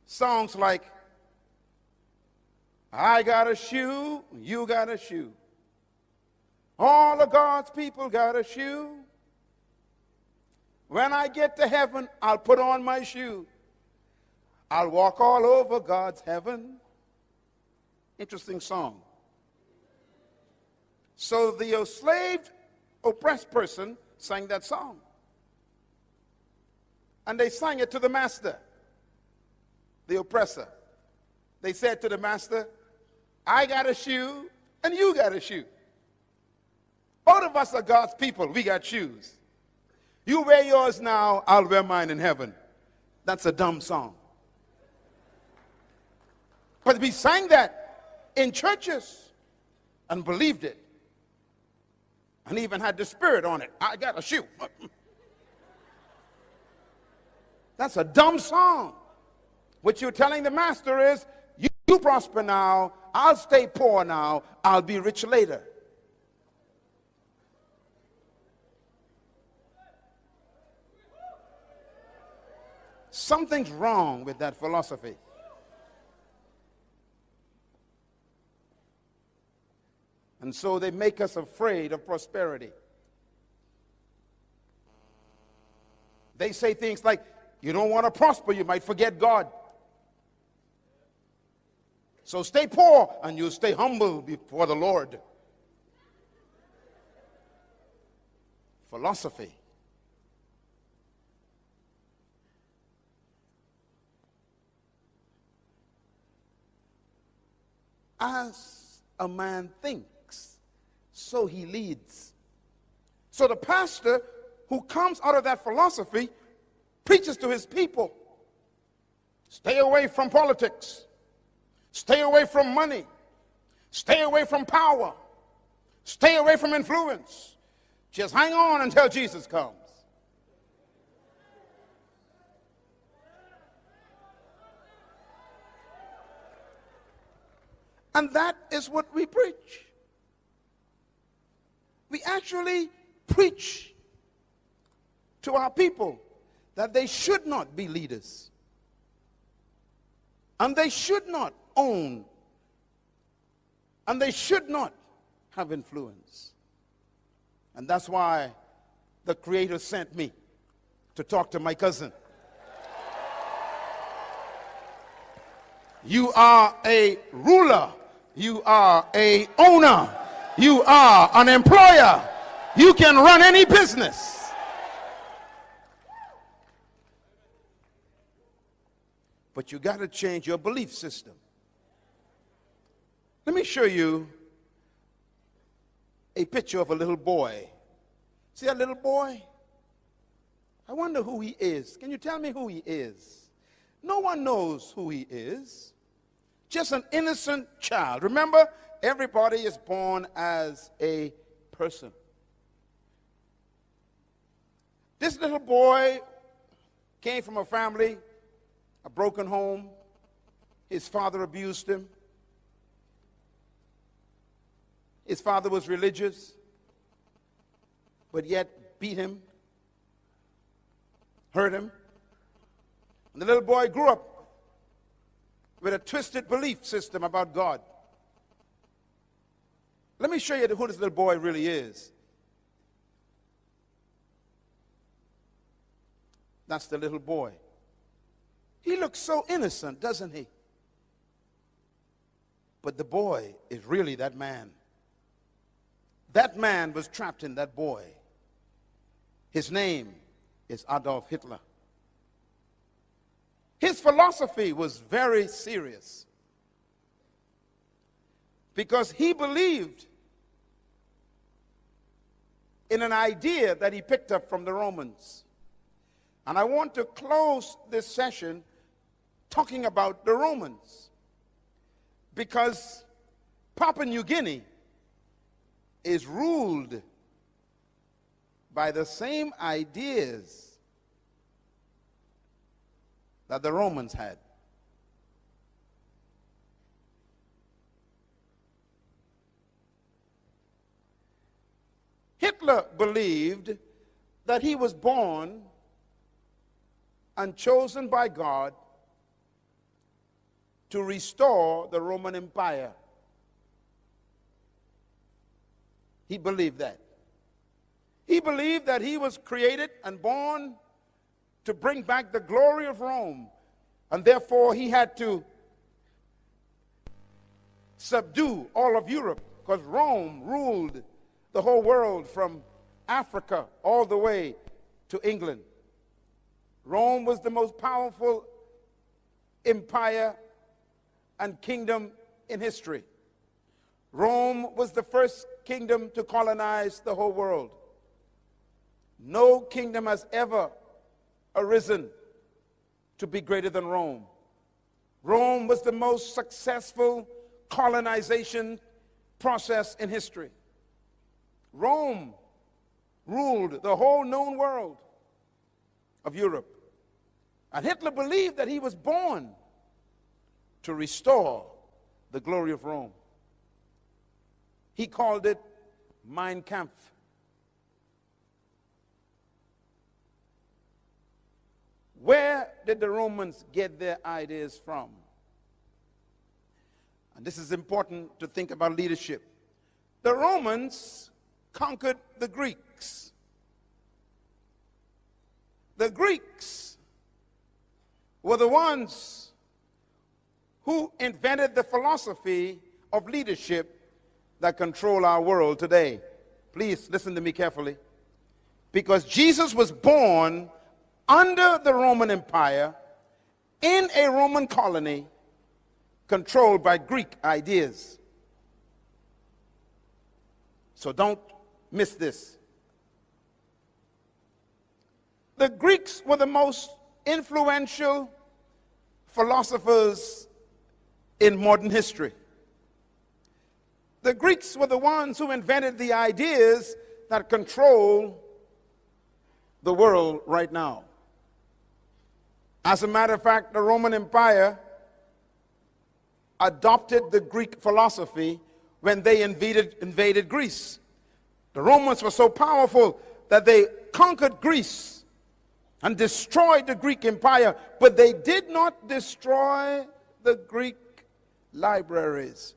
Songs like, I got a shoe, you got a shoe. All of God's people got a shoe. When I get to heaven, I'll put on my shoe. I'll walk all over God's heaven. Interesting song. So the enslaved, oppressed person sang that song. And they sang it to the master, the oppressor. They said to the master, I got a shoe and you got a shoe. Both of us are God's people. We got shoes. You wear yours now, I'll wear mine in heaven. That's a dumb song. But we sang that in churches and believed it. And even had the spirit on it. I got a shoe. That's a dumb song. What you're telling the master is, you prosper now, I'll stay poor now, I'll be rich later. Something's wrong with that philosophy. And so they make us afraid of prosperity. They say things like, you don't want to prosper, you might forget God. So stay poor and you'll stay humble before the Lord. Philosophy. As a man thinks, so he leads. So the pastor who comes out of that philosophy preaches to his people. Stay away from politics. Stay away from money. Stay away from power. Stay away from influence. Just hang on until Jesus comes. And that is what we preach. We actually preach to our people that they should not be leaders. And they should not own. And they should not have influence. And that's why the Creator sent me to talk to my cousin. You are a ruler. You are a owner. You are an employer. You can run any business. But you got to change your belief system. Let me show you a picture of a little boy. See that little boy? I wonder who he is. Can you tell me who he is? No one knows who he is. Just an innocent child. Remember, everybody is born as a person. This little boy came from a family, a broken home. His father abused him. His father was religious, but yet beat him, hurt him. And the little boy grew up with a twisted belief system about God. Let me show you who this little boy really is. That's the little boy. He looks so innocent, doesn't he? But the boy is really that man. That man was trapped in that boy. His name is Adolf Hitler. His philosophy was very serious because he believed in an idea that he picked up from the Romans. And I want to close this session talking about the Romans, because Papua New Guinea is ruled by the same ideas that the Romans had. Hitler believed that he was born and chosen by God to restore the Roman Empire. He believed that. He believed that he was created and born to bring back the glory of Rome, and therefore he had to subdue all of Europe, because Rome ruled the whole world from Africa all the way to England. Rome was the most powerful empire and kingdom in history. Rome was the first kingdom to colonize the whole world. No kingdom has ever arisen to be greater than Rome. Rome was the most successful colonization process in history. Rome ruled the whole known world of Europe. And Hitler believed that he was born to restore the glory of Rome. He called it Mein Kampf. Where did the Romans get their ideas from? And this is important to think about leadership. The Romans conquered the Greeks. The Greeks were the ones who invented the philosophy of leadership that control our world today. Please listen to me carefully. Because Jesus was born under the Roman Empire in a Roman colony controlled by Greek ideas. So don't miss this. The Greeks were the most influential philosophers in modern history. The Greeks were the ones who invented the ideas that control the world right now. As a matter of fact, the Roman Empire adopted the Greek philosophy when they invaded Greece. The Romans were so powerful that they conquered Greece and destroyed the Greek Empire, but they did not destroy the Greek libraries.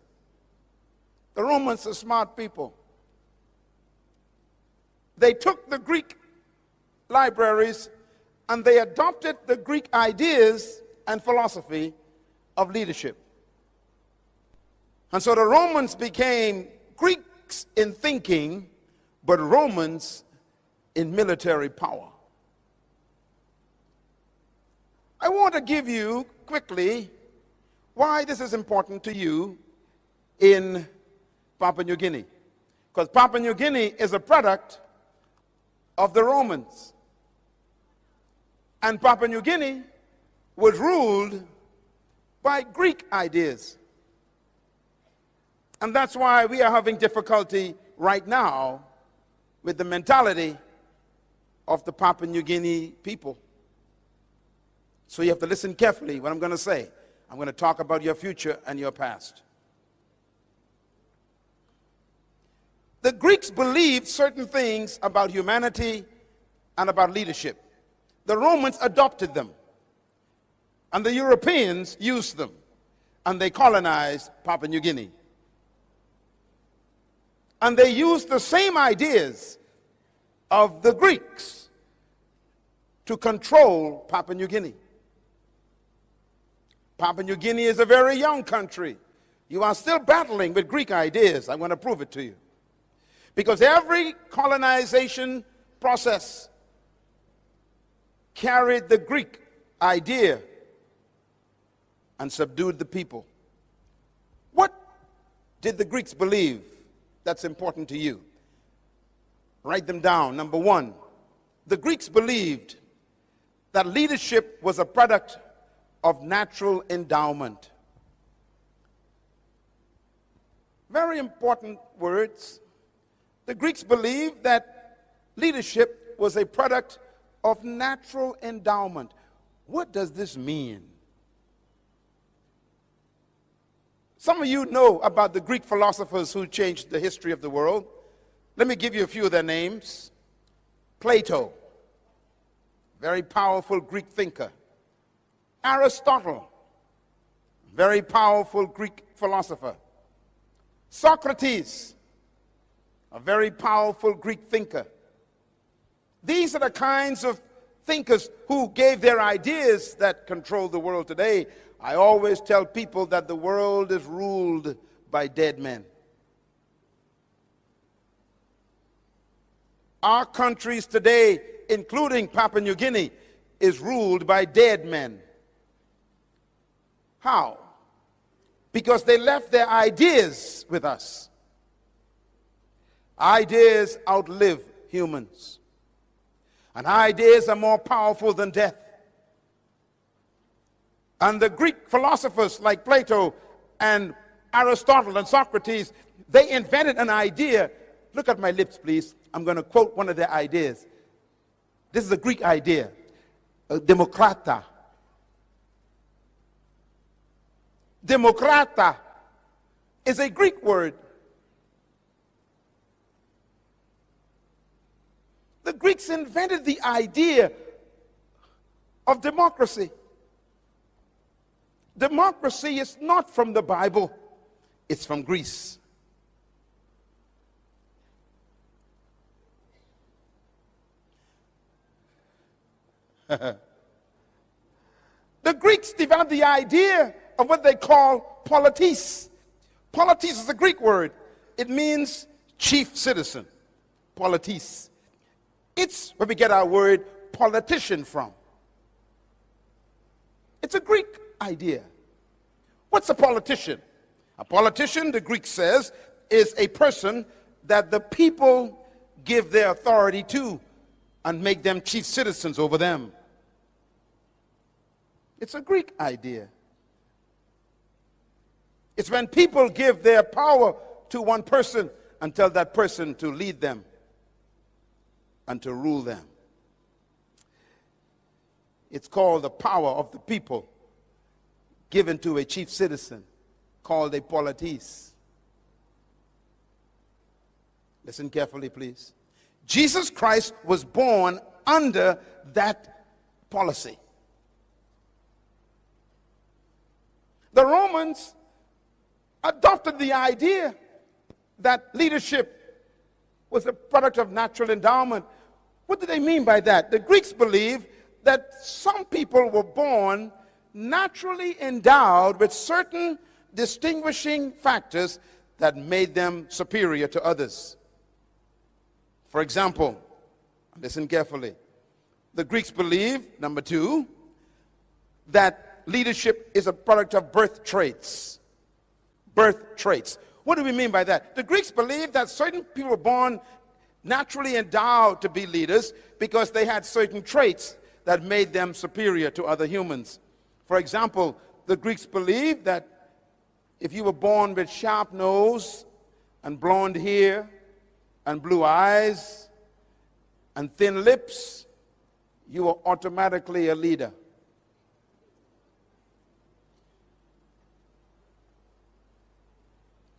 The Romans are smart people. They took the Greek libraries and they adopted the Greek ideas and philosophy of leadership. And so the Romans became Greeks in thinking, but Romans in military power. I want to give you quickly why this is important to you in Papua New Guinea. Because Papua New Guinea is a product of the Romans. And Papua New Guinea was ruled by Greek ideas. And that's why we are having difficulty right now with the mentality of the Papua New Guinea people. So you have to listen carefully what I'm going to say. I'm going to talk about your future and your past. The Greeks believed certain things about humanity and about leadership. The Romans adopted them, and the Europeans used them, and they colonized Papua New Guinea. And they used the same ideas of the Greeks to control Papua New Guinea. Papua New Guinea is a very young country. You are still battling with Greek ideas. I'm going to prove it to you. Because every colonization process carried the Greek idea and subdued the people. What did the Greeks believe that's important to you? Write them down. Number one, the Greeks believed that leadership was a product of natural endowment. Very important words. The Greeks believed that leadership was a product of natural endowment. What does this mean? Some of you know about the Greek philosophers who changed the history of the world. Let me give you a few of their names. Plato, very powerful Greek thinker. Aristotle, very powerful Greek philosopher. Socrates, a very powerful Greek thinker. These are the kinds of thinkers who gave their ideas that control the world today. I always tell people that the world is ruled by dead men. Our countries today, including Papua New Guinea, is ruled by dead men. How? Because they left their ideas with us. Ideas outlive humans. And ideas are more powerful than death. And the Greek philosophers like Plato and Aristotle and Socrates, they invented an idea. Look at my lips, please. I'm going to quote one of their ideas. This is a Greek idea. Demokrata. Demokrata is a Greek word. The Greeks invented the idea of democracy. Democracy is not from the Bible, it's from Greece. The Greeks developed the idea of what they call politis. Politis is a Greek word. It means chief citizen. Politis. It's where we get our word politician from. It's a Greek idea. What's a politician? A politician, the Greek says, is a person that the people give their authority to and make them chief citizens over them. It's a Greek idea. It's when people give their power to one person and tell that person to lead them and to rule them. It's called the power of the people given to a chief citizen called a politis. Listen carefully, please. Jesus Christ was born under that policy. The Romans adopted the idea that leadership was a product of natural endowment. What do they mean by that? The Greeks believe that some people were born naturally endowed with certain distinguishing factors that made them superior to others. For example, listen carefully. The Greeks believe, number two, that leadership is a product of birth traits. Birth traits. What do we mean by that? The Greeks believe that certain people were born naturally endowed to be leaders because they had certain traits that made them superior to other humans. For example, the Greeks believed that if you were born with sharp nose and blonde hair and blue eyes and thin lips, you were automatically a leader.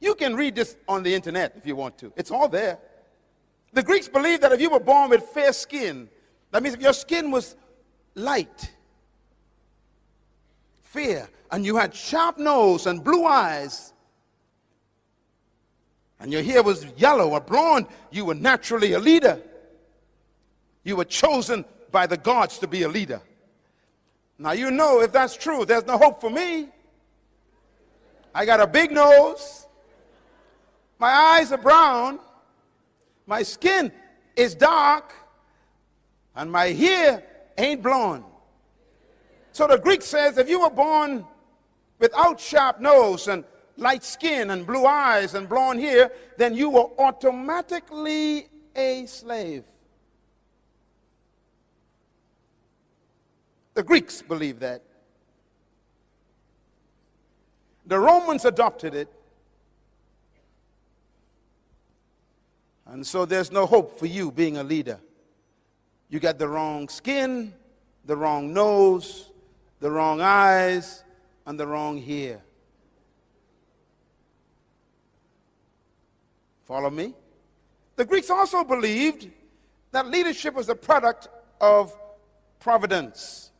You can read this on the internet if you want to. It's all there. The Greeks believed that if you were born with fair skin, that means if your skin was light, fair, and you had sharp nose and blue eyes, and your hair was yellow or blonde, you were naturally a leader. You were chosen by the gods to be a leader. Now you know if that's true, there's no hope for me. I got a big nose. My eyes are brown. My skin is dark. And my hair ain't blonde. So the Greek says if you were born without sharp nose and light skin and blue eyes and blonde hair, then you were automatically a slave. The Greeks believed that. The Romans adopted it. And so there's no hope for you being a leader. You got the wrong skin, the wrong nose, the wrong eyes, and the wrong hair. Follow me? The Greeks also believed that leadership was a product of providence.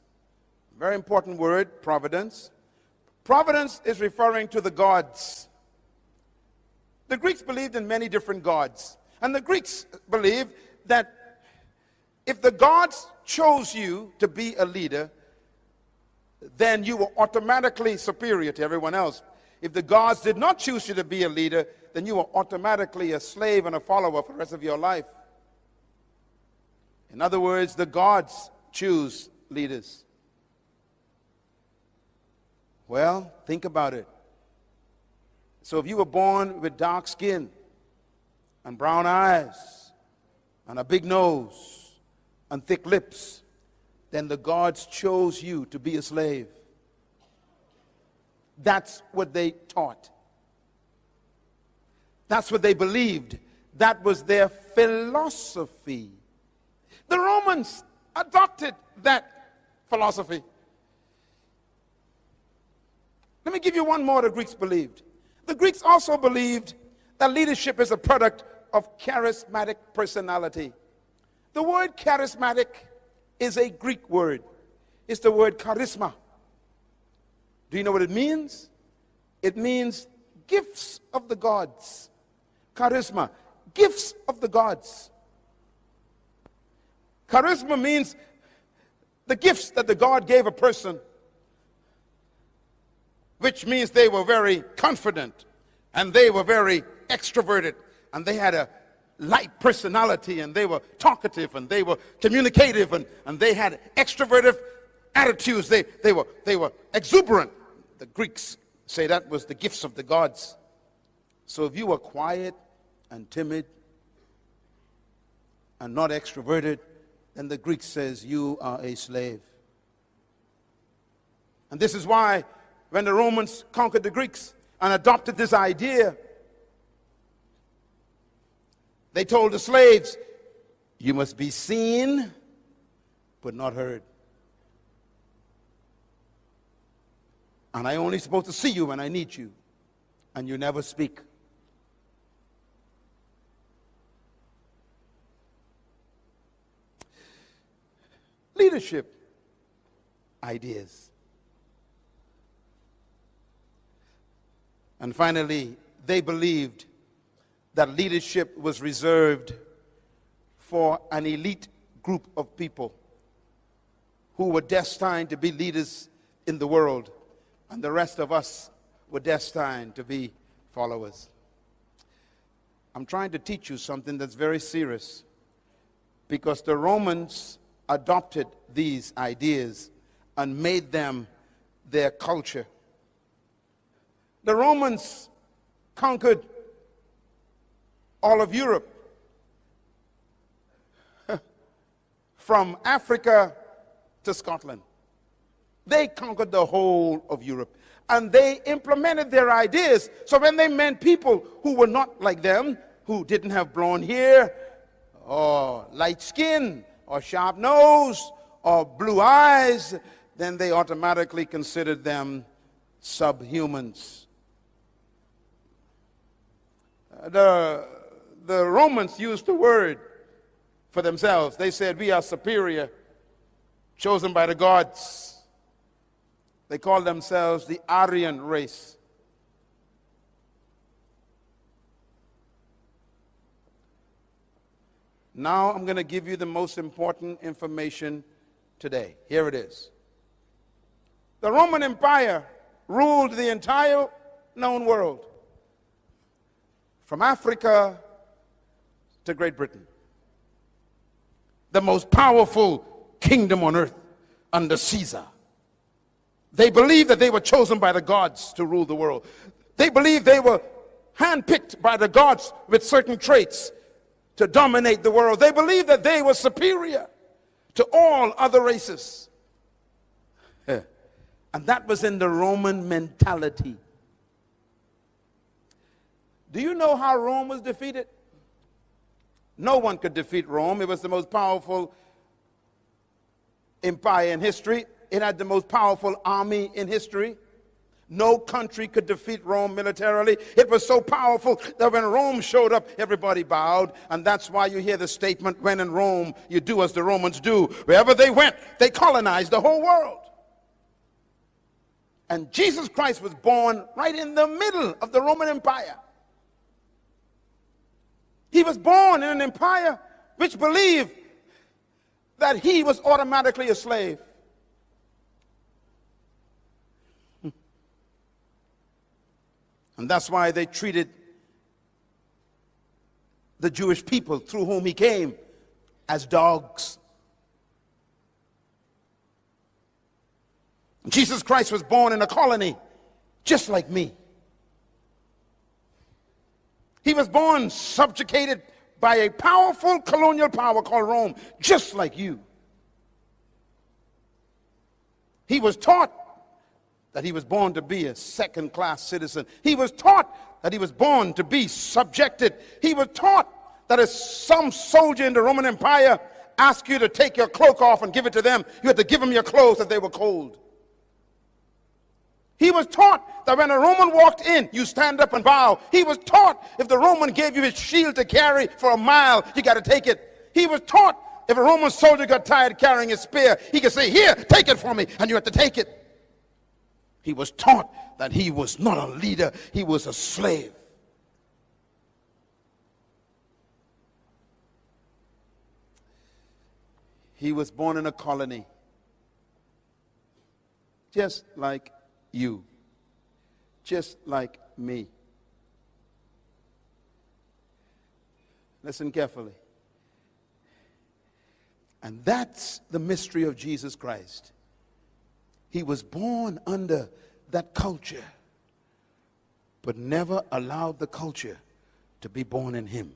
Very important word, providence. Providence is referring to the gods. The Greeks believed in many different gods. And the Greeks believed that if the gods chose you to be a leader, then you were automatically superior to everyone else. If the gods did not choose you to be a leader, then you were automatically a slave and a follower for the rest of your life. In other words, the gods choose leaders. Well, think about it. So if you were born with dark skin and brown eyes and a big nose and thick lips, then the gods chose you to be a slave. That's what they taught. That's what they believed. That was their philosophy. The Romans adopted that philosophy. Let me give you one more the Greeks believed. The Greeks also believed that leadership is a product of charismatic personality. The word charismatic is a Greek word. It's the word charisma. Do you know what it means? It means gifts of the gods. Charisma, gifts of the gods. Charisma means the gifts that the God gave a person, which means they were very confident and they were very extroverted and they had a light personality and they were talkative and they were communicative and they had extroverted attitudes. They were exuberant. The Greeks say that was the gifts of the gods. So if you were quiet and timid and not extroverted, then the Greek says you are a slave. And this is why when the Romans conquered the Greeks and adopted this idea, they told the slaves, you must be seen but not heard. And I'm only supposed to see you when I need you, and you never speak. Leadership ideas. And finally, they believed that leadership was reserved for an elite group of people who were destined to be leaders in the world, and the rest of us were destined to be followers. I'm trying to teach you something that's very serious, because the Romans adopted these ideas and made them their culture. The Romans conquered all of Europe, from Africa to Scotland. They conquered the whole of Europe, and they implemented their ideas. So when they met people who were not like them, who didn't have blonde hair or light skin or sharp nose or blue eyes, then they automatically considered them subhumans. The Romans used the word for themselves. They said, we are superior, chosen by the gods. They called themselves the Aryan race. Now I'm going to give you the most important information today. Here it is. The Roman Empire ruled the entire known world, from Africa to Great Britain. The most powerful kingdom on earth under Caesar. They believed that they were chosen by the gods to rule the world. They believed they were handpicked by the gods with certain traits to dominate the world. They believed that they were superior to all other races. And that was in the Roman mentality. Do you know how Rome was defeated? No one could defeat Rome. It was the most powerful empire in history. It had the most powerful army in history. No country could defeat Rome militarily. It was so powerful that when Rome showed up, everybody bowed. And that's why you hear the statement, when in Rome, you do as the Romans do. Wherever they went, they colonized the whole world. And Jesus Christ was born right in the middle of the Roman Empire. He was born in an empire which believed that he was automatically a slave. And that's why they treated the Jewish people through whom he came as dogs. Jesus Christ was born in a colony just like me. He was born subjugated by a powerful colonial power called Rome, just like you. He was taught that he was born to be a second-class citizen. He was taught that he was born to be subjected. He was taught that if some soldier in the Roman Empire asked you to take your cloak off and give it to them, you had to give them your clothes if they were cold. He was taught that when a Roman walked in, you stand up and bow. He was taught if the Roman gave you his shield to carry for a mile, you got to take it. He was taught if a Roman soldier got tired carrying his spear, he could say, "Here, take it for me," and you had to take it. He was taught that he was not a leader, he was a slave. He was born in a colony, just like you, just like me. Listen carefully. And that's the mystery of Jesus Christ. He was born under that culture, but never allowed the culture to be born in him.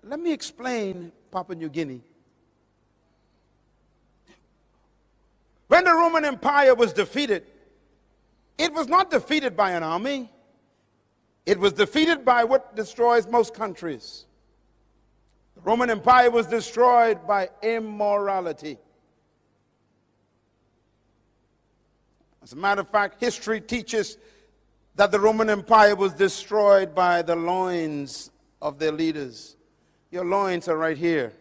Let me explain Papua New Guinea. When the Roman Empire was defeated, it was not defeated by an army. It was defeated by what destroys most countries. The Roman Empire was destroyed by immorality. As a matter of fact, history teaches that the Roman Empire was destroyed by the loins of their leaders. Your loins are right here.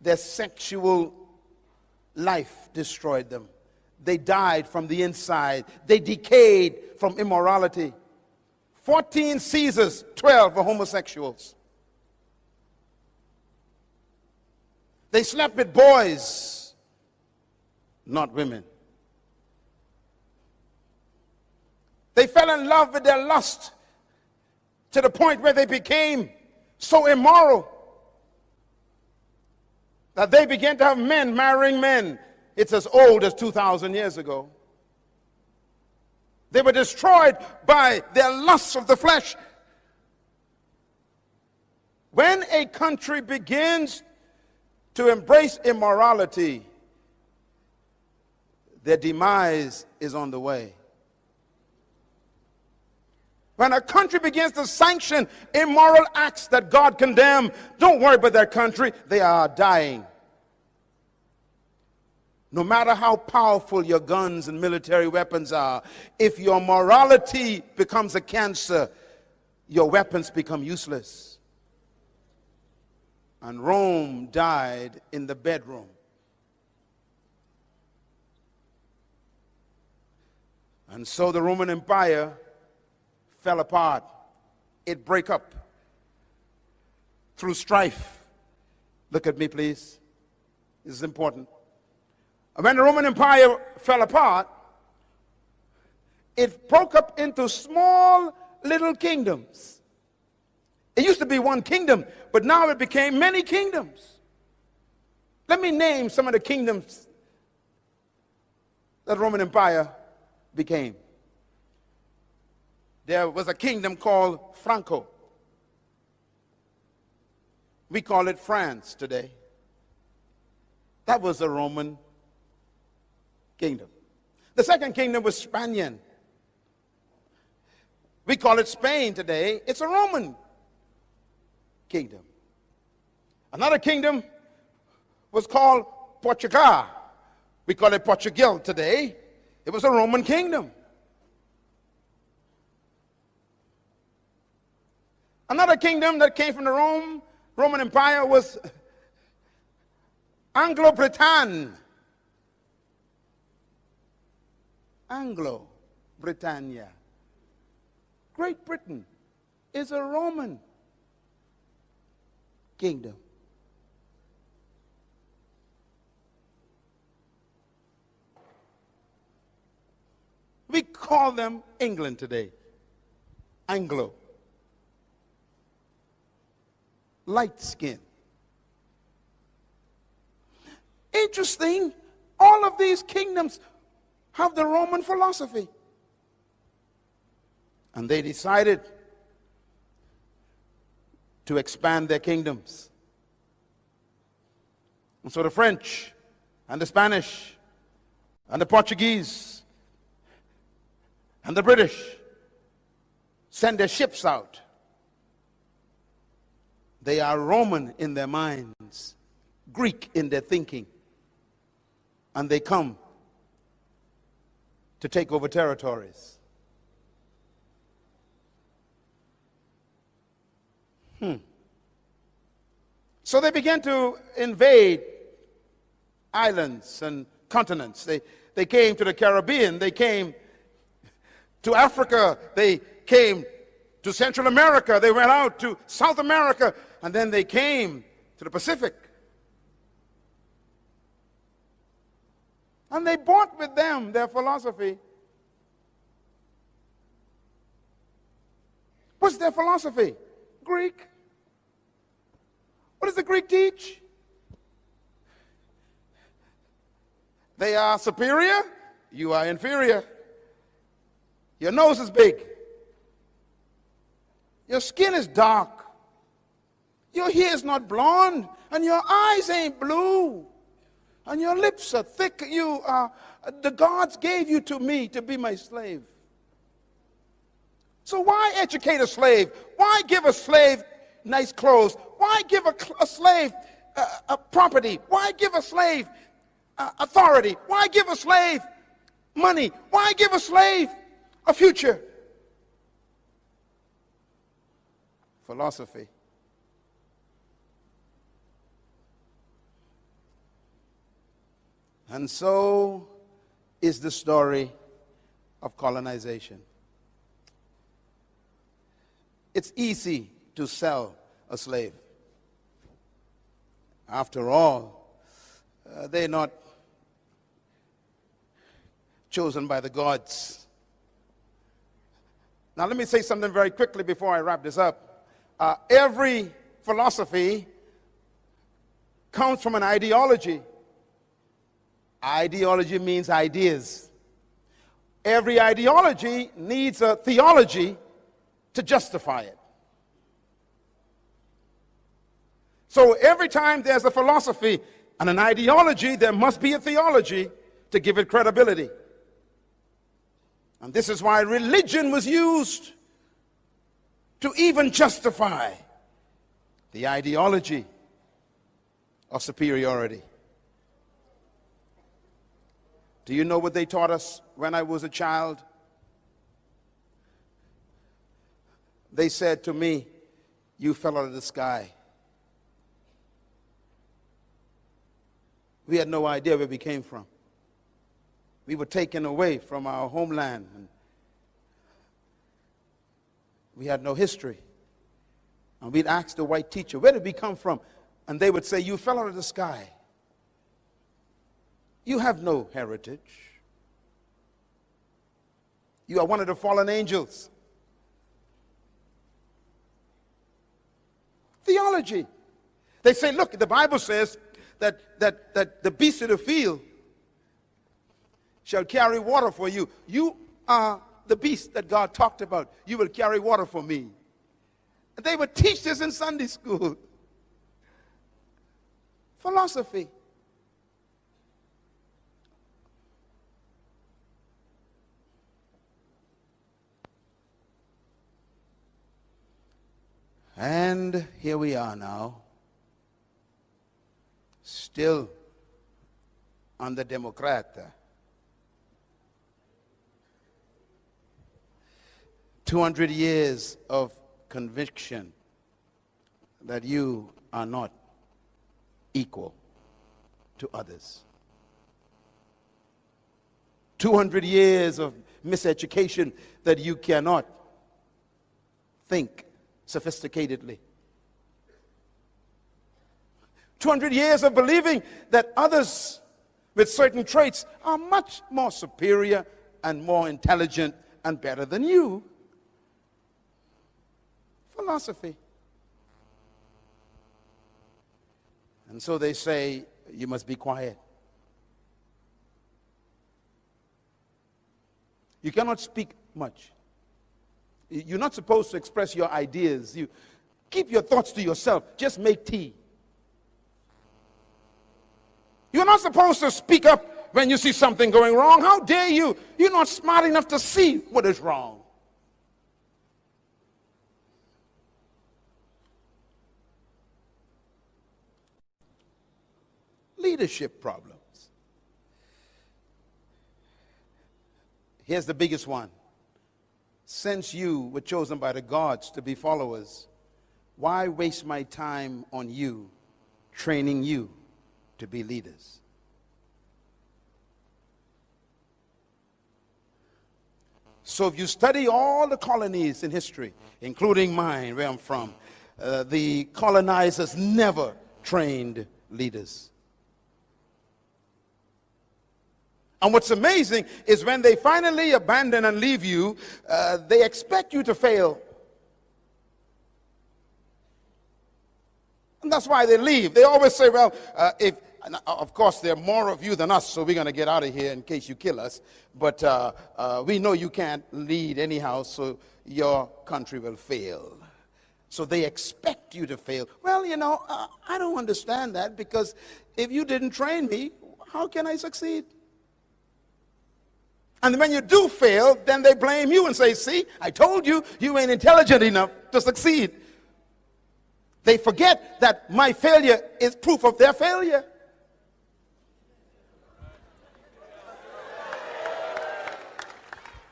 Their sexual life destroyed them. They died from the inside. They decayed from immorality. 14 Caesars, 12 were homosexuals. They slept with boys, not women. They fell in love with their lust to the point where they became so immoral that they began to have men marrying men. It's as old as 2,000 years ago. They were destroyed by their lusts of the flesh. When a country begins to embrace immorality, their demise is on the way. When a country begins to sanction immoral acts that God condemned, don't worry about that country, they are dying. No matter how powerful your guns and military weapons are, if your morality becomes a cancer, your weapons become useless. And Rome died in the bedroom. And so the Roman Empire fell apart. It broke up through strife. Look at me, please. This is important. When the Roman Empire fell apart, it broke up into small little kingdoms. It used to be one kingdom, but now it became many kingdoms. Let me name some of the kingdoms that the Roman Empire became. There was a kingdom called Franco. We call it France today. That was a Roman kingdom. The second kingdom was Spanian. We call it Spain today. It's a Roman kingdom. Another kingdom was called Portugal. We call it Portugal today. It was a Roman kingdom. Another kingdom that came from the Roman Empire was Anglo-Britannia. Anglo-Britannia. Great Britain is a Roman kingdom. We call them England today. Anglo. Light skin. Interesting, all of these kingdoms have the Roman philosophy. And they decided to expand their kingdoms. And so the French and the Spanish and the Portuguese and the British send their ships out. They are Roman in their minds, Greek in their thinking, and they come to take over territories. So they began to invade islands and continents. They came to the Caribbean, they came to Africa, they came to Central America, they went out to South America, and then they came to the Pacific. And they brought with them their philosophy. What's their philosophy? Greek. What does the Greek teach? They are superior, you are inferior. Your nose is big. Your skin is dark. Your hair is not blonde, and your eyes ain't blue, and your lips are thick. The gods gave you to me to be my slave. So why educate a slave? Why give a slave nice clothes? Why give a slave a property? Why give a slave authority? Why give a slave money? Why give a slave a future? Philosophy. And so is the story of colonization. It's easy to sell a slave. After all, they're not chosen by the gods. Now let me say something very quickly before I wrap this up. Every philosophy comes from an ideology. Ideology means ideas. Every ideology needs a theology to justify it. So every time there's a philosophy and an ideology, there must be a theology to give it credibility. And this is why religion was used to even justify the ideology of superiority. Do you know what they taught us when I was a child? They said to me, "You fell out of the sky." We had no idea where we came from. We were taken away from our homeland, and we had no history. And we'd ask the white teacher, "Where did we come from?" And they would say, "You fell out of the sky. You have no heritage. You are one of the fallen angels." Theology. They say, look, the Bible says that the beasts of the field shall carry water for you. You are the beast that God talked about. You will carry water for me. And they would teach this in Sunday school. Philosophy. And here we are now, still under Democrat. 200 years of conviction that you are not equal to others. 200 years of miseducation that you cannot think sophisticatedly. 200 years of believing that others with certain traits are much more superior and more intelligent and better than you. Philosophy. And so they say, you must be quiet. You cannot speak much. You're not supposed to express your ideas. You keep your thoughts to yourself. Just make tea. You're not supposed to speak up when you see something going wrong. How dare you? You're not smart enough to see what is wrong. Leadership problems. Here's the biggest one. Since you were chosen by the gods to be followers, why waste my time on you, training you to be leaders? So if you study all the colonies in history, including mine, where I'm from, the colonizers never trained leaders. And what's amazing is when they finally abandon and leave you, they expect you to fail. And that's why they leave. They always say, well, of course, there are more of you than us, so we're going to get out of here in case you kill us. But we know you can't lead anyhow, so your country will fail. So they expect you to fail. Well, I don't understand that, because if you didn't train me, how can I succeed? And when you do fail, then they blame you and say, see, I told you, you ain't intelligent enough to succeed. They forget that my failure is proof of their failure.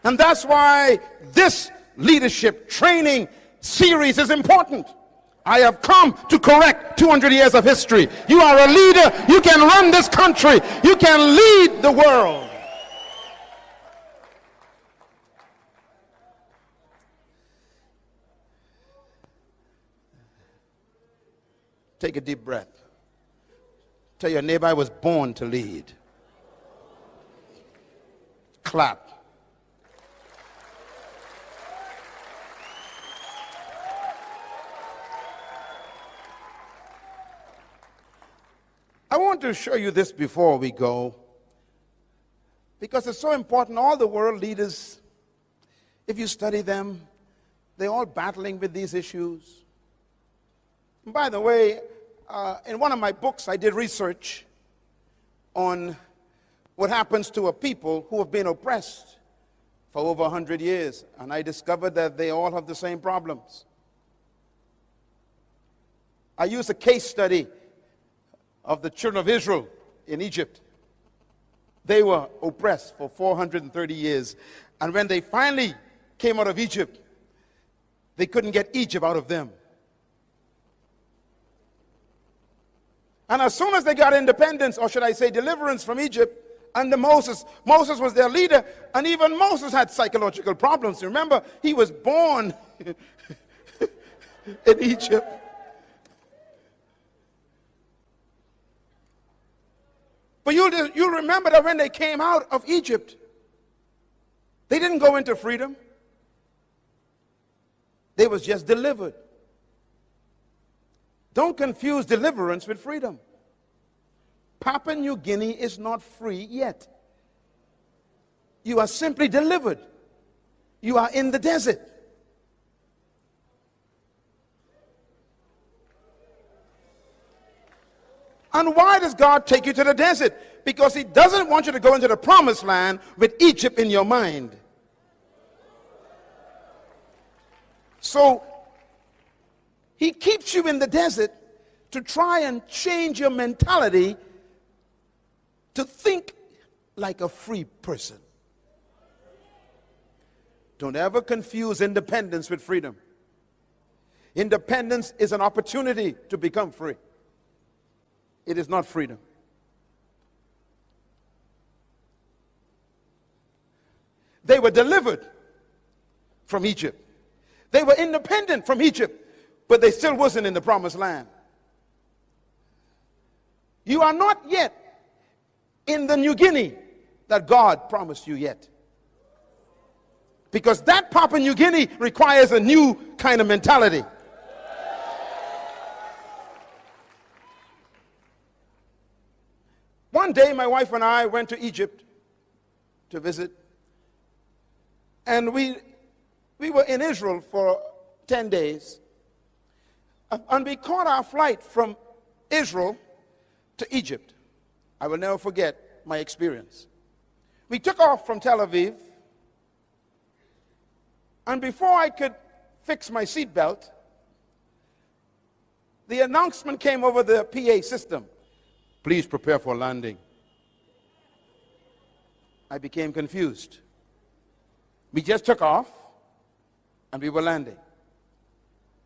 And that's why this leadership training series is important. I have come to correct 200 years of history. You are a leader. You can run this country. You can lead the world. Take a deep breath. Tell your neighbor, I was born to lead. Clap. I want to show you this before we go, because it's so important. All the world leaders, if you study them, they're all battling with these issues. And by the way, in one of my books, I did research on what happens to a people who have been oppressed for over 100 years. And I discovered that they all have the same problems. I used a case study of the children of Israel in Egypt. They were oppressed for 430 years. And when they finally came out of Egypt, they couldn't get Egypt out of them. And as soon as they got independence, or should I say deliverance from Egypt, under Moses was their leader, and even Moses had psychological problems. Remember, he was born in Egypt. But you'll remember that when they came out of Egypt, they didn't go into freedom. They was just delivered. Don't confuse deliverance with freedom. Papua New Guinea is not free yet. You are simply delivered. You are in the desert. And why does God take you to the desert? Because he doesn't want you to go into the promised land with Egypt in your mind. So he keeps you in the desert to try and change your mentality to think like a free person. Don't ever confuse independence with freedom. Independence is an opportunity to become free. It is not freedom. They were delivered from Egypt. They were independent from Egypt, but they still wasn't in the promised land. You are not yet in the New Guinea that God promised you yet. Because that Papua New Guinea requires a new kind of mentality. One day, my wife and I went to Egypt to visit. And we were in Israel for 10 days. And we caught our flight from Israel to Egypt. I will never forget my experience. We took off from Tel Aviv. And before I could fix my seatbelt, the announcement came over the PA system. Please prepare for landing. I became confused. We just took off and we were landing.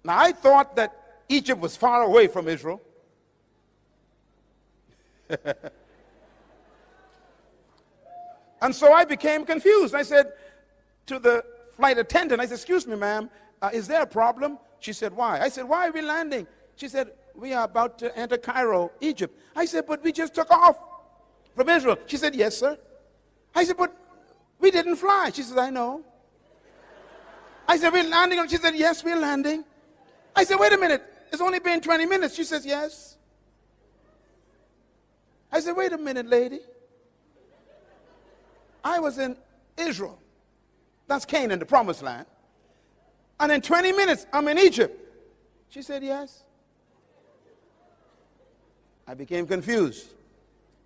Now I thought that Egypt was far away from Israel. And so I became confused. I said to the flight attendant, I said, excuse me, ma'am, is there a problem? She said, why? I said, why are we landing? She said, we are about to enter Cairo, Egypt. I said, but we just took off from Israel. She said, yes, sir. I said, but we didn't fly. She said, I know. I said, we're landing. She said, yes, we're landing. I said, wait a minute. It's only been 20 minutes. She says, yes. I said, wait a minute, lady. I was in Israel. That's Canaan, the promised land. And in 20 minutes, I'm in Egypt. She said, yes. I became confused.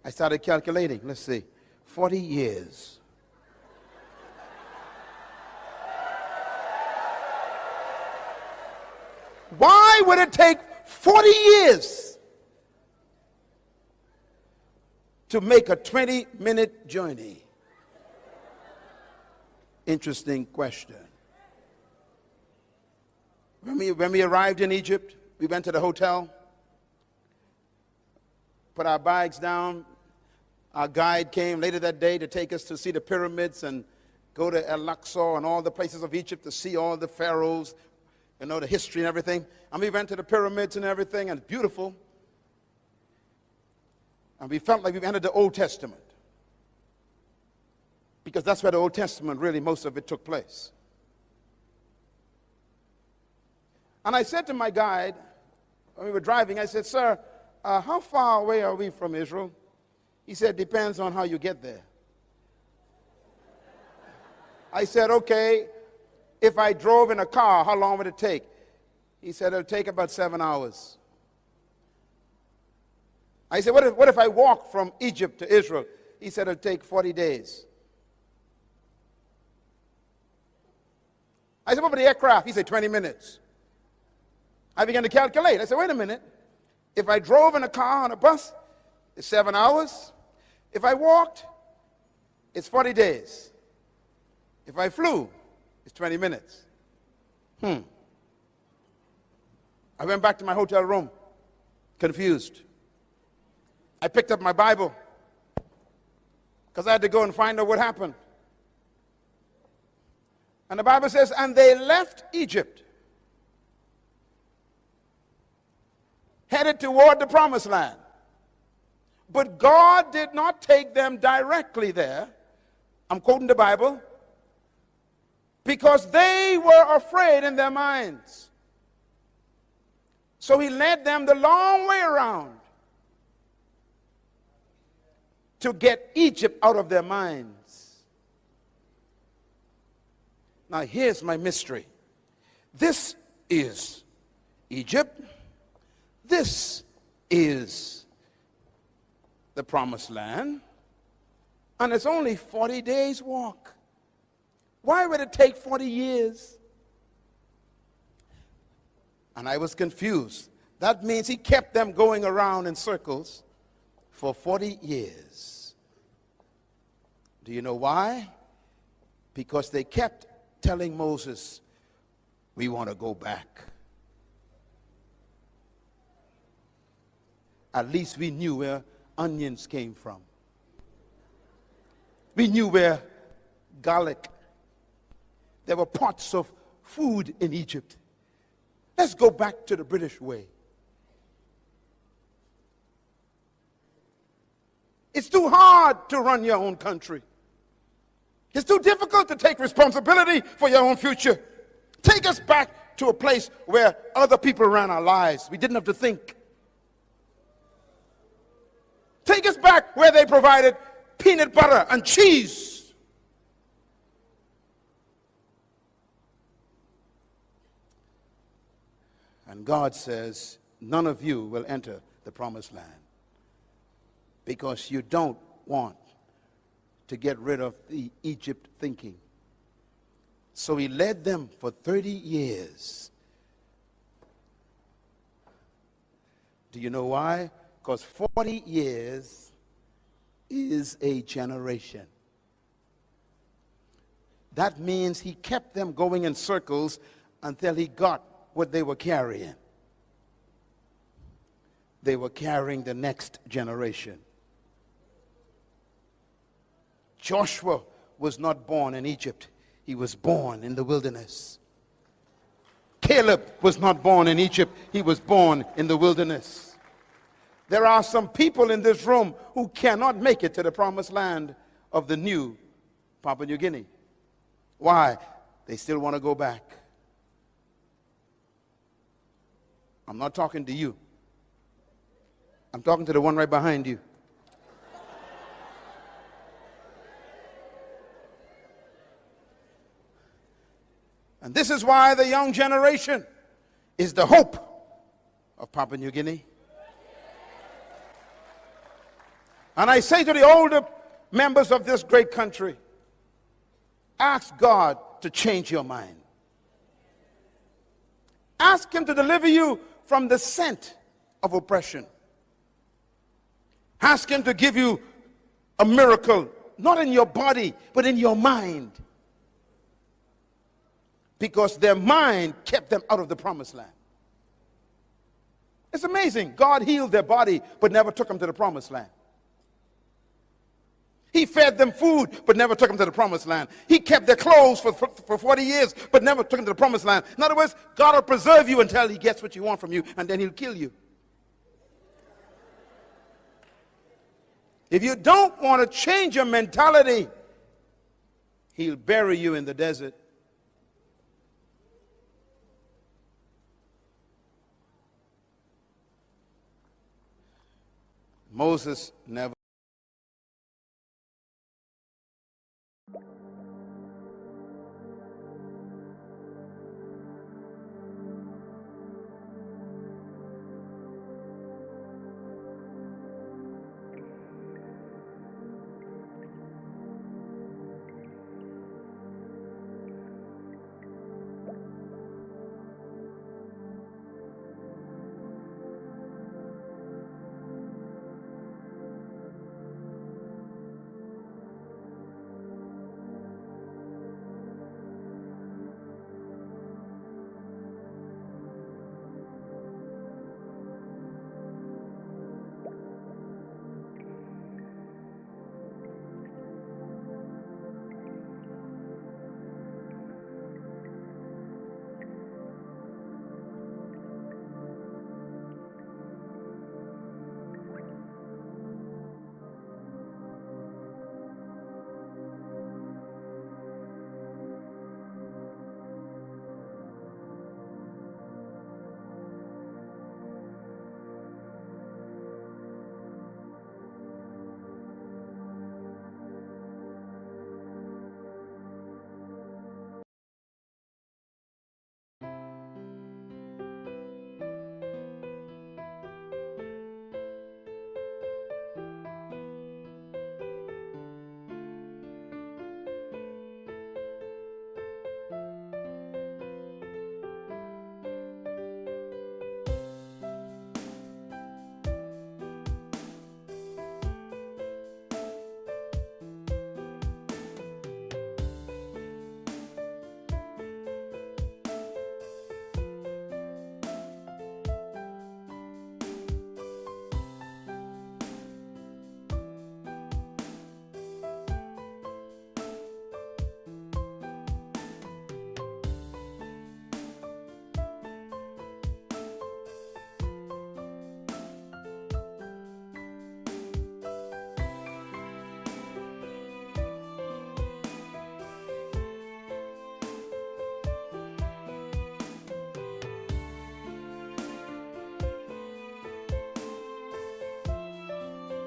I started calculating. Let's see. 40 years. Why would it take 40 years to make a 20-minute journey? Interesting question. When we arrived in Egypt, we went to the hotel, put our bags down. Our guide came later that day to take us to see the pyramids and go to El-Aqsa and all the places of Egypt to see all the pharaohs, you know, the history and everything. And we went to the pyramids and everything, and it's beautiful. And we felt like we entered the Old Testament, because that's where the Old Testament, really, most of it took place. And I said to my guide, when we were driving, I said, sir, how far away are we from Israel? He said, depends on how you get there. I said, okay, if I drove in a car, how long would it take? He said, it'll take about 7 hours. I said, what if I walk from Egypt to Israel? He said, it'll take 40 days. I said, what about the aircraft? He said, 20 minutes. I began to calculate. I said, wait a minute. If I drove in a car on a bus, it's 7 hours. If I walked, it's 40 days. If I flew, it's 20 minutes. I went back to my hotel room, confused. I picked up my Bible because I had to go and find out what happened. And the Bible says, and they left Egypt, headed toward the promised land. But God did not take them directly there. I'm quoting the Bible. Because they were afraid in their minds. So he led them the long way around to get Egypt out of their minds. Now here's my mystery. This is Egypt. This is the promised land. And it's only 40 days walk. Why would it take 40 years? And I was confused. That means he kept them going around in circles for 40 years. Do you know why? Because they kept telling Moses, we want to go back. at least we knew where onions came from. We knew where garlic. There were pots of food in Egypt. Let's go back to the British way. It's too hard to run your own country. It's too difficult to take responsibility for your own future. Take us back to a place where other people ran our lives. We didn't have to think. Take us back where they provided peanut butter and cheese. And God says, none of you will enter the promised land because you don't want to get rid of the Egypt thinking. So he led them for 30 years. Do you know why? Because 40 years is a generation. That means he kept them going in circles until he got what they were carrying. They were carrying the next generation. Joshua was not born in Egypt. He was born in the wilderness. Caleb was not born in Egypt. He was born in the wilderness. There are some people in this room who cannot make it to the promised land of the new Papua New Guinea. Why? They still want to go back. I'm not talking to you. I'm talking to the one right behind you. And this is why the young generation is the hope of Papua New Guinea. And I say to the older members of this great country, ask God to change your mind. Ask him to deliver you from the scent of oppression. Ask him to give you a miracle, not in your body, but in your mind. Because their mind kept them out of the promised land. It's amazing. God healed their body, but never took them to the promised land. He fed them food, but never took them to the promised land. He kept their clothes for 40 years, but never took them to the promised land. In other words, God will preserve you until he gets what you want from you, and then he'll kill you. If you don't want to change your mentality, he'll bury you in the desert. Moses never